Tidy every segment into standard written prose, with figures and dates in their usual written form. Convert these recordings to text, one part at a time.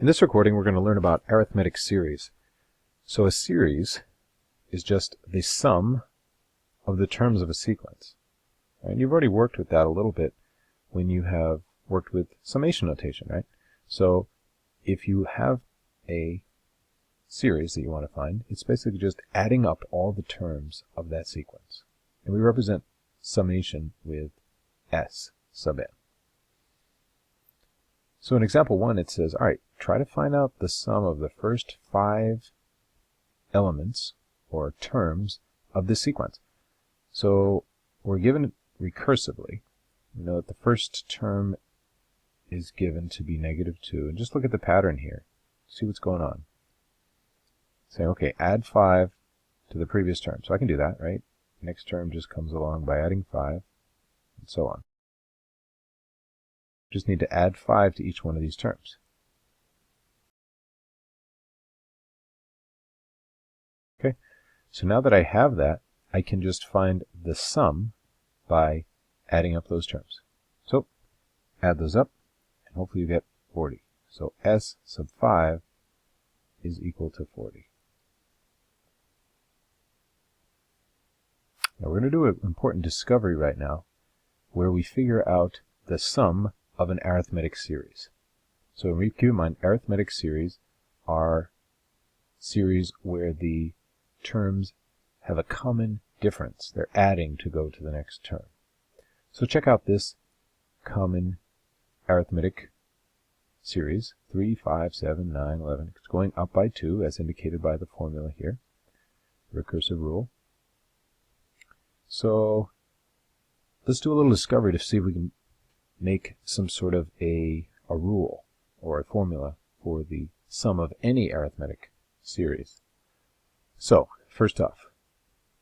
In this recording, we're going to learn about arithmetic series. So a series is just the sum of the terms of a sequence. And you've already worked with that a little bit when you have worked with summation notation, right? So if you have a series that you want to find, it's basically just adding up all the terms of that sequence. And we represent summation with S sub n. So in example 1, it says, all right, try to find out the sum of the first 5 elements or terms of this sequence. So we're given it recursively. We know that the first term is given to be -2. And just look at the pattern here. See what's going on. Say, okay, add 5 to the previous term. So I can do that, right? Next term just comes along by adding 5, and so on. Just need to add 5 to each one of these terms. Okay, so now that I have that, I can just find the sum by adding up those terms. So add those up, and hopefully you get 40. So S sub 5 is equal to 40. Now we're going to do an important discovery right now, where we figure out the sum of an arithmetic series. So keep in mind, arithmetic series are series where the terms have a common difference. They're adding to go to the next term. So check out this common arithmetic series, 3, 5, 7, 9, 11. It's going up by 2, as indicated by the formula here, recursive rule. So let's do a little discovery to see if we can make some sort of a rule or a formula for the sum of any arithmetic series. So, first off,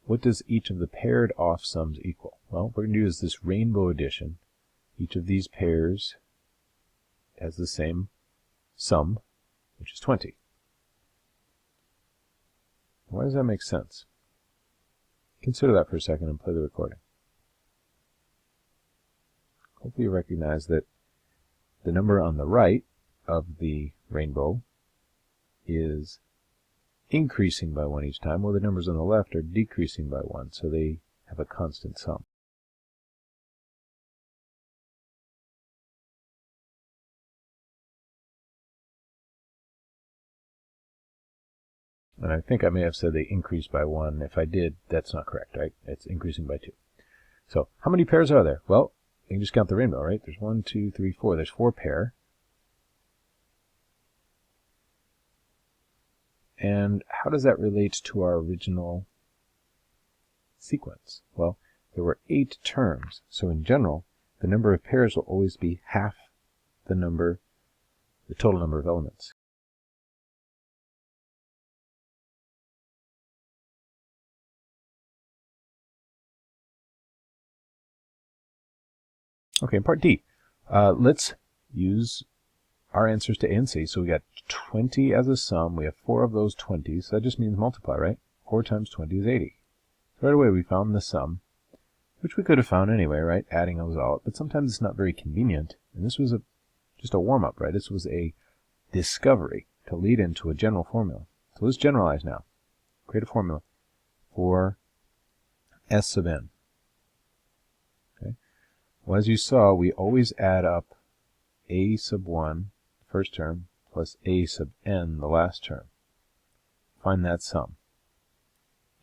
what does each of the paired off sums equal? Well, what we're going to do is this rainbow addition. Each of these pairs has the same sum, which is 20. Why does that make sense? Consider that for a second and play the recording. Hopefully you recognize that the number on the right of the rainbow is increasing by 1 each time, while the numbers on the left are decreasing by 1, so they have a constant sum. And I think I may have said they increase by 1. If I did, that's not correct, right? It's increasing by 2. So how many pairs are there? Well, you can just count the rainbow, right? There's 1, 2, 3, 4. There's 4 pair. And how does that relate to our original sequence? Well, there were 8 terms. So in general, the number of pairs will always be half the total number of elements. Okay, in part D, let's use our answers to A and C. So we got 20 as a sum. We have 4 of those 20s. So that just means multiply, right? 4 times 20 is 80. So right away we found the sum, which we could have found anyway, right? Adding those all up. But sometimes it's not very convenient. And this was just a warm-up, right? This was a discovery to lead into a general formula. So let's generalize now. Create a formula for S sub n. Okay. Well, as you saw, we always add up a sub 1, the first term, plus a sub n, the last term. Find that sum.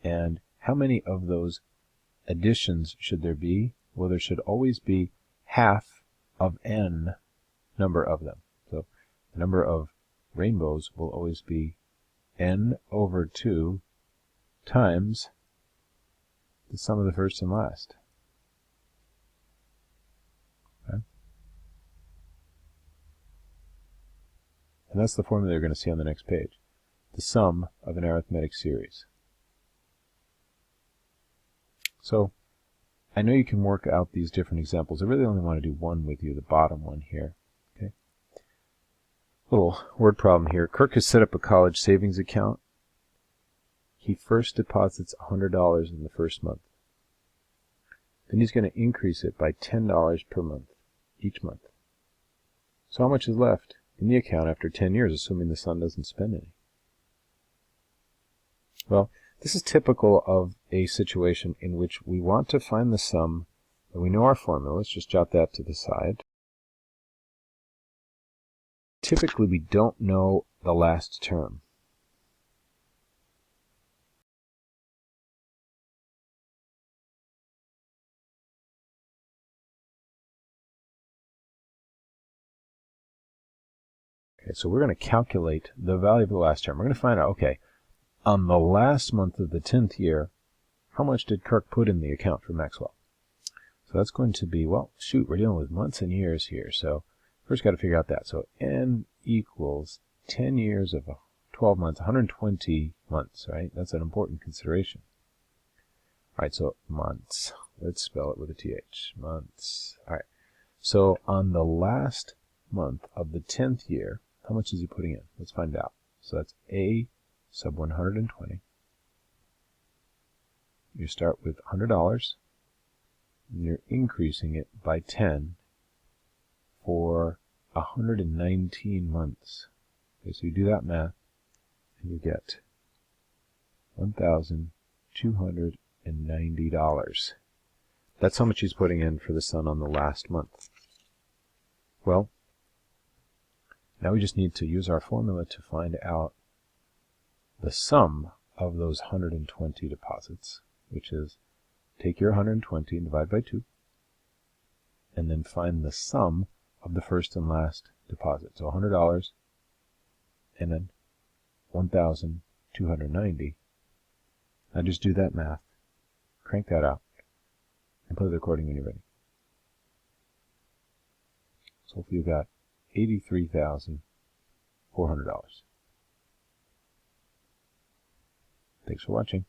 And how many of those additions should there be? Well, there should always be half of n number of them. So the number of rainbows will always be n over 2 times the sum of the first and last. Okay. And that's the formula you're going to see on the next page. The sum of an arithmetic series. So I know you can work out these different examples. I really only want to do one with you, the bottom one here. Okay. Little word problem here. Kirk has set up a college savings account. He first deposits $100 in the first month. Then he's going to increase it by $10 per month, each month. So how much is left? in the account after 10 years, assuming the son doesn't spend any? Well, this is typical of a situation in which we want to find the sum, and we know our formula. Let's just jot that to the side. Typically, we don't know the last term. Okay, so we're going to calculate the value of the last term. We're going to find out, okay, on the last month of the 10th year, how much did Kirk put in the account for Maxwell? So that's going to be, well, shoot, we're dealing with months and years here. So first got to figure out that. So n equals 10 years of 12 months, 120 months, right? That's an important consideration. All right, so months. Let's spell it with a TH. Months. All right. So on the last month of the 10th year, how much is he putting in? Let's find out. So that's A sub 120. You start with $100, and you're increasing it by 10 for 119 months. Okay, so you do that math, and you get $1,290. That's how much he's putting in for the son on the last month. Well, now we just need to use our formula to find out the sum of those 120 deposits, which is take your 120 and divide by 2, and then find the sum of the first and last deposit. So $100 and then 1,290. Now just do that math, crank that out, and play the recording when you're ready. So hopefully you got $83,400. Thanks for watching.